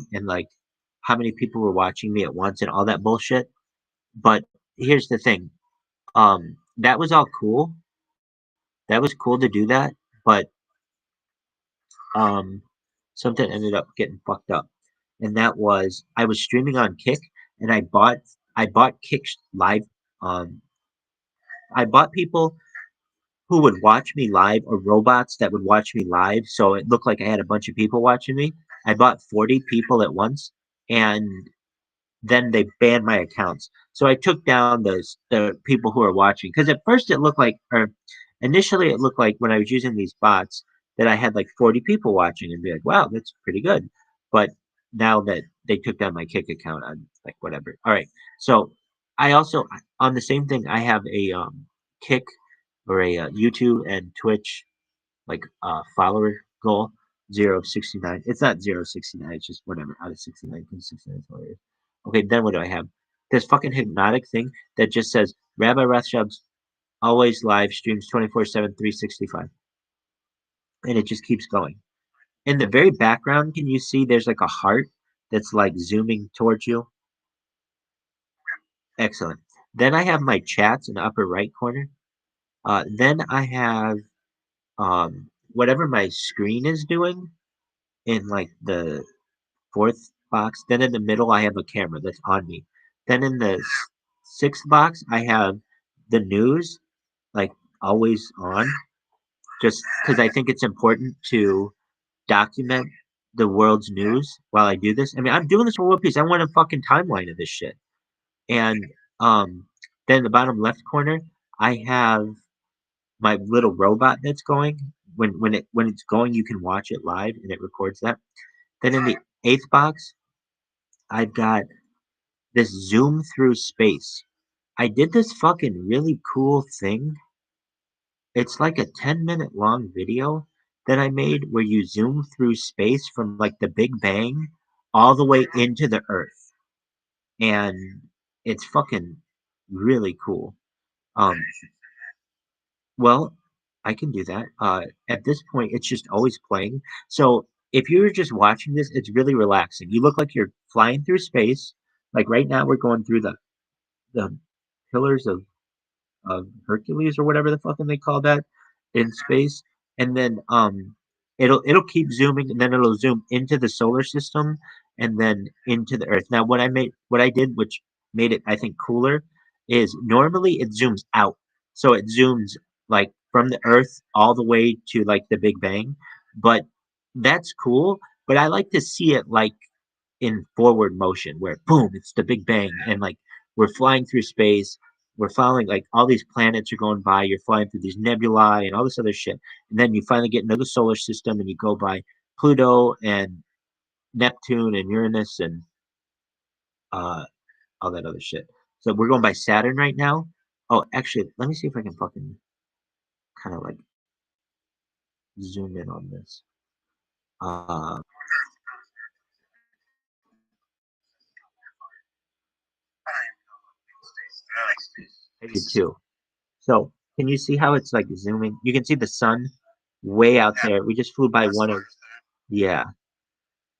account and like how many people were watching me at once and all that bullshit. But here's the thing. That was all cool. That was cool to do that, but um something ended up getting fucked up. And that was I was streaming on Kick and I bought Kick's live um I bought people who would watch me live or robots that would watch me live. So it looked like I had a bunch of people watching me. I bought 40 people at once and then they banned my accounts. So I took down the people who are watching because at first it looked like, or initially it looked like when I was using these bots that I had like 40 people watching and be like, wow, that's pretty good. But now that they took down my Kick account, I'm like, whatever. All right. So I also on the same thing, I have a Kick or a YouTube and Twitch like follower goal 0 of 69. It's not 0 of 69. It's just whatever out of 69 because 69 is hilarious. Okay, then what do I have? This fucking hypnotic thing that just says Rabbi Rothschild always live streams 24/7, 365, and it just keeps going. In the very background, can you see there's like a heart that's like zooming towards you? Excellent. Then I have my chats in the upper right corner. Then I have whatever my screen is doing in like the fourth box. Then in the middle, I have a camera that's on me. Then in the sixth box, I have the news, like always on, just because I think it's important to document the world's news while I do this. I mean, I'm doing this for One Piece. I want a fucking timeline of this shit. And um, then in the bottom left corner, I have my little robot that's going. When it's going, you can watch it live and it records that. Then in the eighth box, I've got this zoom through space. I did this fucking really cool thing. It's like a 10-minute long video that I made where you zoom through space from like the Big Bang all the way into the Earth. And it's fucking really cool. Um, well, I can do that. At this point, it's just always playing. So if you're just watching this, it's really relaxing. You look like you're flying through space. Like right now, we're going through the pillars of Hercules or whatever the fucking they call that in space, and then it'll keep zooming, and then it'll zoom into the solar system, and then into the Earth. Now, what I did, which made it I think cooler, is normally it zooms out, so it zooms like from the Earth all the way to like the Big Bang, but that's cool. But I like to see it like in forward motion where boom, it's the Big Bang and like we're flying through space. We're following like all these planets are going by. You're flying through these nebulae and all this other shit. And then you finally get into the solar system and you go by Pluto and Neptune and Uranus and uh, all that other shit. So we're going by Saturn right now. Oh, actually, let me see if I can fucking kind of like zoom in on this. I do too. So can you see how it's like zooming? You can see the sun way out there. We just flew by one of yeah,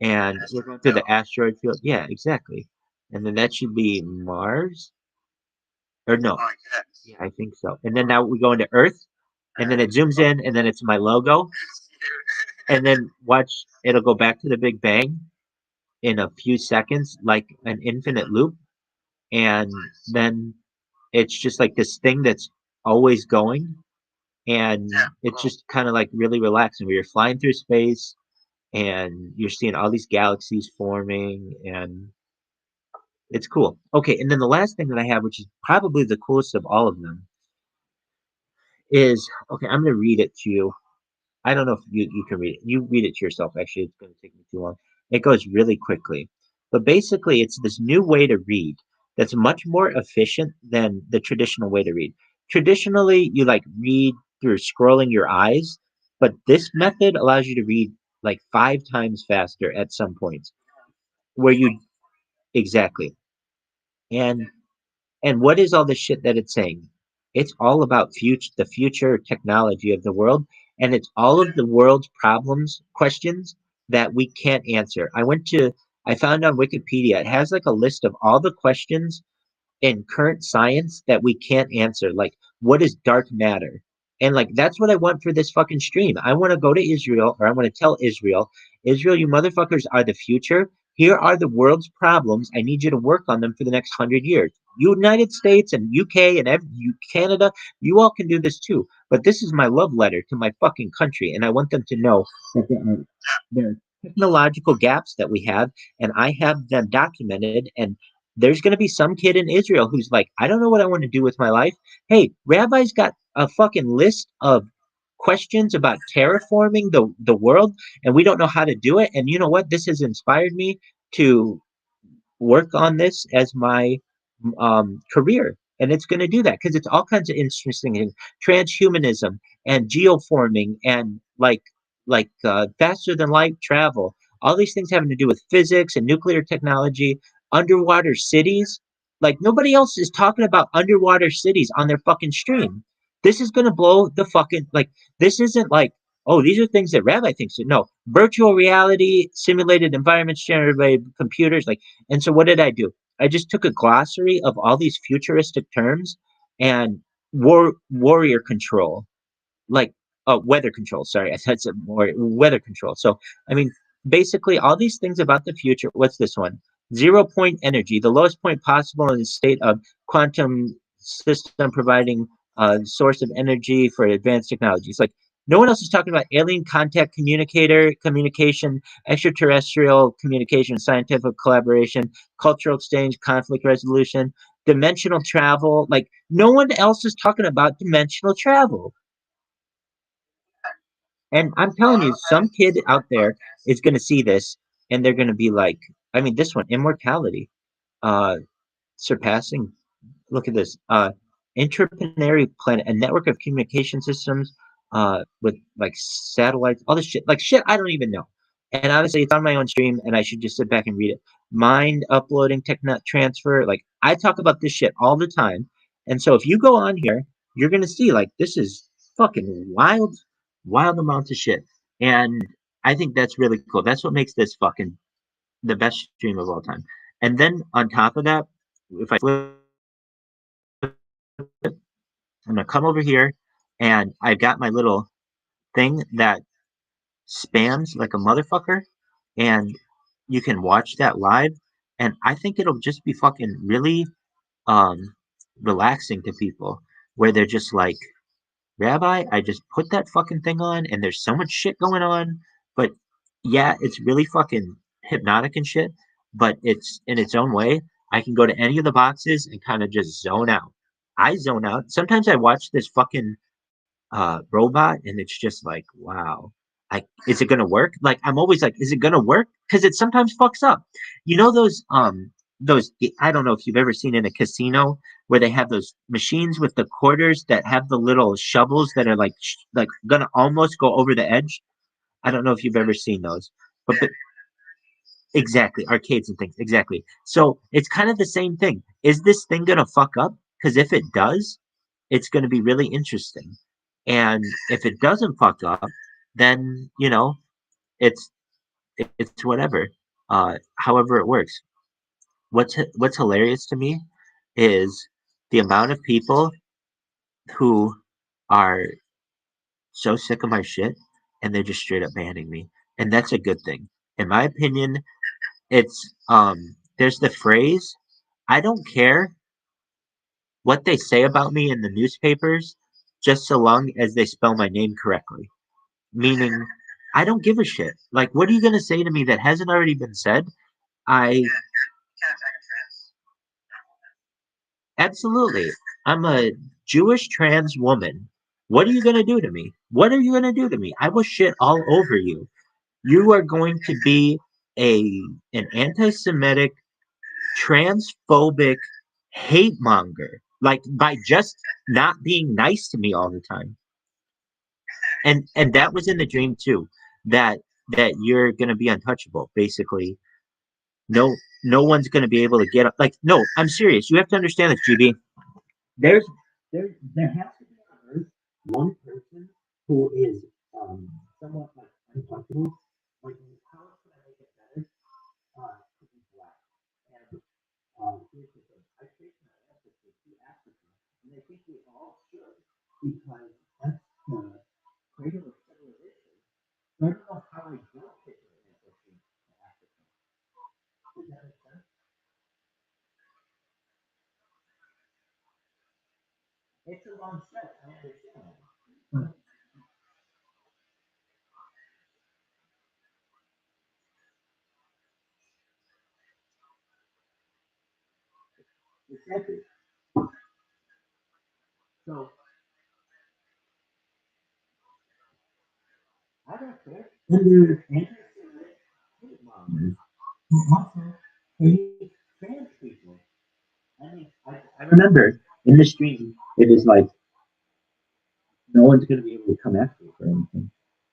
and we're going through the asteroid field. Yeah, exactly. And then that should be Mars or no? Yeah, I think so. And then now we go into Earth, and then it zooms in, and then it's my logo, and then watch it'll go back to the Big Bang in a few seconds, like an infinite loop, and then it's just like this thing that's always going and it's just kind of like really relaxing where you're flying through space and you're seeing all these galaxies forming and it's cool. Okay, and then the last thing that I have, which is probably the coolest of all of them, is okay, I'm gonna read it to you. I don't know if you can read it. You read it to yourself, actually, it's gonna take me too long. It goes really quickly. But basically it's this new way to read that's much more efficient than the traditional way to read. Traditionally, you like read through scrolling your eyes, but this method allows you to read like 5 times faster at some points where you exactly. And what is all the shit that it's saying? It's all about the future technology of the world, and it's all of the world's problems, questions that we can't answer. I went to I found on Wikipedia. It has like a list of all the questions in current science that we can't answer. Like, what is dark matter? And like, that's what I want for this fucking stream. I want to go to Israel, or I want to tell Israel, Israel, you motherfuckers are the future. Here are the world's problems. I need you to work on them for the next 100 years. United States and UK and Canada, you all can do this too. But this is my love letter to my fucking country, and I want them to know that there are technological gaps that we have, and I have them documented. And there's going to be some kid in Israel who's like, I don't know what I want to do with my life. Hey, Rabbi's got a fucking list of questions about terraforming the world, and we don't know how to do it. And you know what? This has inspired me to work on this as my career. And it's going to do that because it's all kinds of interesting things, transhumanism and geoforming and faster than light travel. All these things having to do with physics and nuclear technology, underwater cities. Like nobody else is talking about underwater cities on their fucking stream. This is going to blow the fucking like. This isn't like, oh, these are things that Rabbi thinks. No, virtual reality, simulated environments generated by computers. Like, and so what did I do? I just took a glossary of all these futuristic terms and warrior control, like weather control. Sorry, I said some more weather control. So I mean, basically all these things about the future. What's this one? 0 point energy, the lowest point possible in the state of quantum system, providing a source of energy for advanced technologies. Like no one else is talking about alien contact communication, extraterrestrial communication, scientific collaboration, cultural exchange, conflict resolution, dimensional travel. Like no one else is talking about dimensional travel. And I'm telling you, some kid out there is going to see this and they're going to be like, I mean, this one, immortality, uh, surpassing. Look at this, interplanetary planet, a network of communication systems, with like satellites, all this shit, like shit I don't even know. And honestly, it's on my own stream, and I should just sit back and read it. Mind uploading, tech transfer, like I talk about this shit all the time. And so if you go on here, you're gonna see like this is fucking wild, wild amounts of shit. And I think that's really cool. That's what makes this fucking the best stream of all time. And then on top of that, if I flip it, I'm gonna come over here and I've got my little thing that spams like a motherfucker, and you can watch that live. And I think it'll just be fucking really um relaxing to people where they're just like, Rabbi, I just put that fucking thing on and there's so much shit going on. But yeah, it's really fucking hypnotic and shit, but it's in its own way. I can go to any of the boxes and kind of just zone out. I zone out. Sometimes I watch this fucking robot and it's just like, wow. Like, is it gonna work? Like I'm always like, is it gonna work? Because it sometimes fucks up. You know those I don't know if you've ever seen in a casino where they have those machines with the quarters that have the little shovels that are like like gonna almost go over the edge. I don't know if you've ever seen those, but exactly, arcades and things. Exactly. So it's kind of the same thing. Is this thing gonna fuck up? Because if it does, it's gonna be really interesting. And if it doesn't fuck up, then it's it's whatever. However it works. What's hilarious to me is the amount of people who are so sick of my shit and they're just straight up banning me. And that's a good thing. In my opinion, it's there's the phrase, I don't care what they say about me in the newspapers, just so long as they spell my name correctly. Meaning, I don't give a shit. Like, what are you gonna say to me that hasn't already been said? I absolutely. I'm a Jewish trans woman. What are you gonna do to me? What are you gonna do to me? I will shit all over you. You are going to be a an anti-Semitic, transphobic hate monger, like by just not being nice to me all the time. And that was in the dream too, that you're gonna be untouchable, basically. No one's gonna be able to get up. Like, no, I'm serious. You have to understand this, GB. There's there has to be on Earth one person who is somewhat like untouchable. Like, how could I make it better? I trace my ancestry to Africa, and I think we all should because that's the cradle of civilization. So I don't know how I don't trace my ancestry to Africa. Does that make sense? It's a long stretch. I understand. But exactly. So I don't care. And there's anti-Semitic hate mongers who also hate trans people. I remember in the stream, it was like, no one's going to be able to come after you for anything.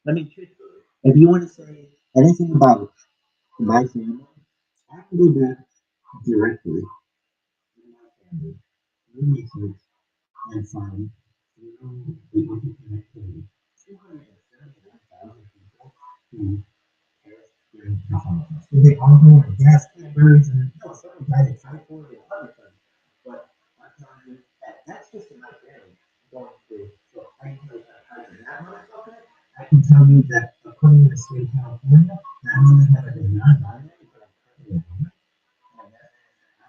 I mean, truthfully, if you want to say anything about my family, I can go back directly to my family, relationships, and find through the interconnectivity 271,000 people who perished during the Holocaust. So they all go in gas chambers and no, some died of typhoid and other things. But I'm telling you, that's just in my family going through. So I can tell you that motherfucker. I can tell you that according to the state of California, not only have I been non-binary, but I'm currently a woman. And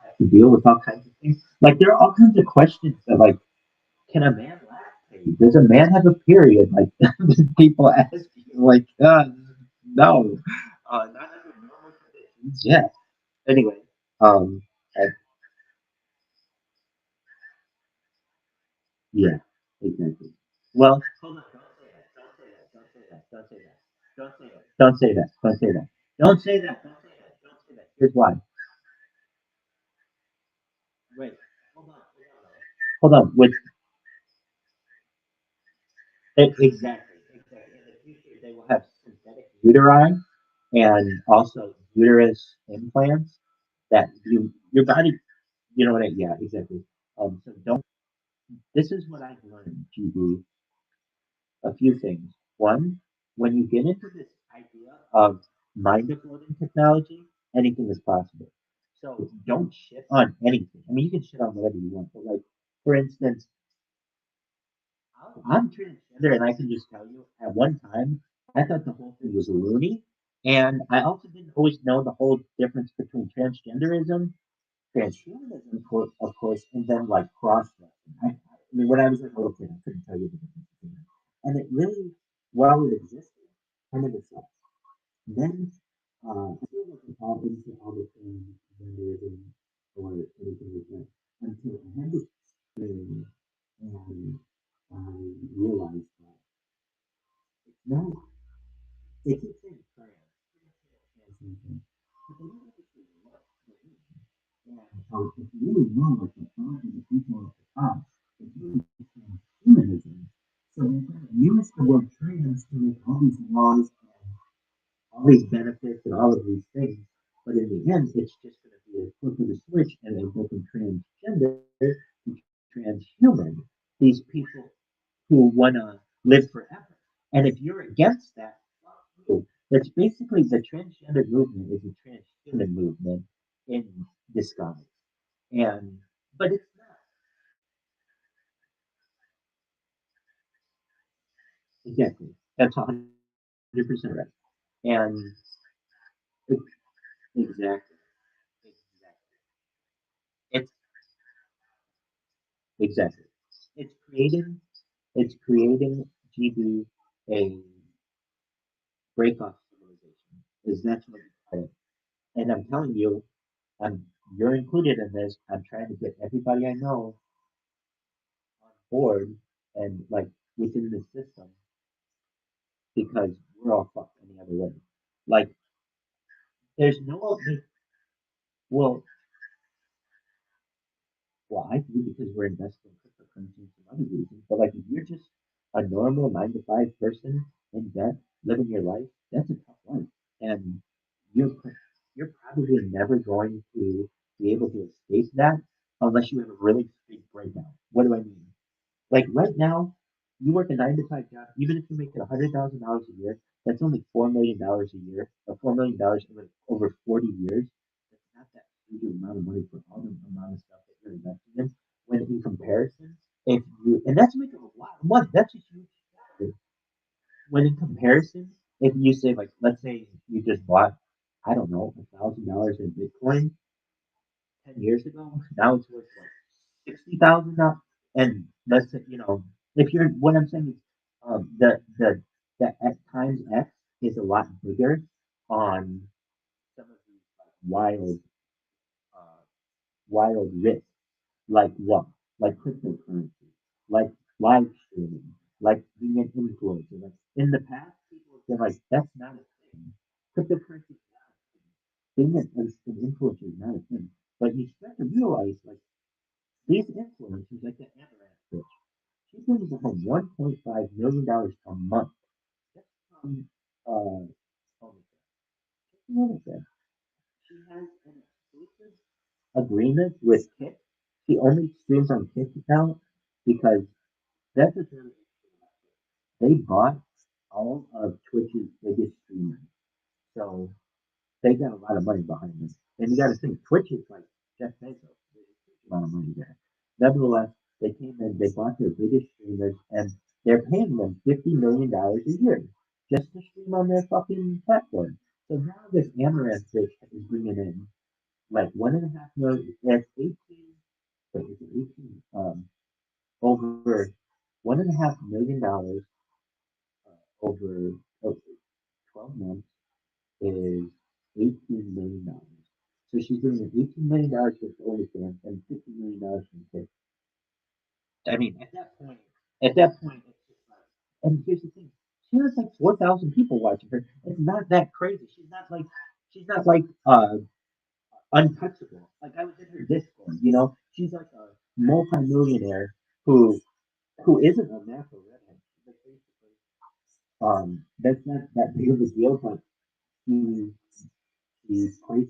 I have to deal with all kinds of things. Like there are all kinds of questions that like, can a man lactate? Does a man have a period? Like people ask you, like, no, not under normal conditions. Yeah. Anyway, um, I, yeah, exactly. Well, hold on. Don't say that. Don't say that. Don't say that. Don't say that. Don't say that. Don't say that. Don't say that. Don't say that. Don't say that. Here's why. Wait. Hold on. Hold on. With exactly. Exactly. In the future, they will have synthetic uteri and also uterus implants that your body, you know what I, yeah, exactly. So don't, this is what I've learned, GB, a few things. One, when you get into this idea of mind uploading technology, anything is possible. So don't shit on anything. I mean, you can shit on whatever you want, but like, for instance, I'm transgender, and I can just tell you, at one time, I thought the whole thing was loony, and I also didn't always know the whole difference between transgenderism, transhumanism, of course, and then like cross-dressing. I mean, when I was like a little kid, I couldn't tell you the difference between them, and it really, while it existed, kind of itself. Then, I feel like I'm all into all the things, genderism, or anything like that, until I had this experience, and I realized that no, they keep saying trans, transmission, but they don't actually know what it is. And so if you really know like the thought of the people at the top, it's really transhumanism. So they kind of use the word trans to make all these laws and all these benefits and all of these things. But in the end, it's just going to be a flip of the switch and they go from transgender to transhuman. These people who want to live forever. And if you're against that, fuck you. That's basically the transgender movement is a transhuman movement in disguise. And but it's not exactly. That's 100% right. And it, exactly, exactly. It's exactly. It's creating it's creating GB a break off civilization. Is that's what it's called. And I'm telling you, I'm you're included in this. I'm trying to get everybody I know on board and like within the system because we're all fucked any other way. Like there's no well I do because we're investing in cryptocurrency and some other reasons. But like if you're just a normal 9 to 5 person in debt, living your life, that's a tough life. And you're you're probably never going to be able to escape that unless you have a really big breakdown. What do I mean? Like right now, you work a 9 to 5 job, even if you're making $100,000 a year, that's only $4 million a year, or $4 million over 40 years. That's not that huge amount of money for all the amount of But that's a huge factor. When in comparison, if you say like, let's say you just bought, I don't know, $1,000 in Bitcoin 10 years ago, now it's worth like 60,000 now. And let's say, if you're, what I'm saying is, the at times X is a lot bigger on some of these like uh, wild risks, like what? Like cryptocurrency, like live streaming, like being an influencer. Like in the past, people have been like, that's not a thing. Cryptocurrency is not a thing. Being an influencer is not a thing. But you start to realize, like, these influencers, like the Amaranth bitch, she brings home $1.5 million a month. That's from OnlyFans. She has an exclusive agreement with Kick. She only streams on Kick account because that's a very they bought all of Twitch's biggest streamers. So they got a lot of money behind them. And you got to think, Twitch is like Jeff Bezos. There's a huge amount of money there. Nevertheless, they came in, they bought their biggest streamers, and they're paying them $50 million a year just to stream on their fucking platform. So now this Amaranth bitch is bringing in like 1.5 million, that's 18, wait, is it 18? Over $1.5 million over 12 months is $18 million. So she's doing an $18 million with OnlyFans and $50 million from Kick. I mean, at that point, it's just like, and here's the thing: she has like 4,000 people watching her. It's not that crazy. She's not like untouchable. Like I was in her Discord, she's like a multi-millionaire who isn't a natural redhead. She's like basically, that's not that big of a deal, but she, she's crazy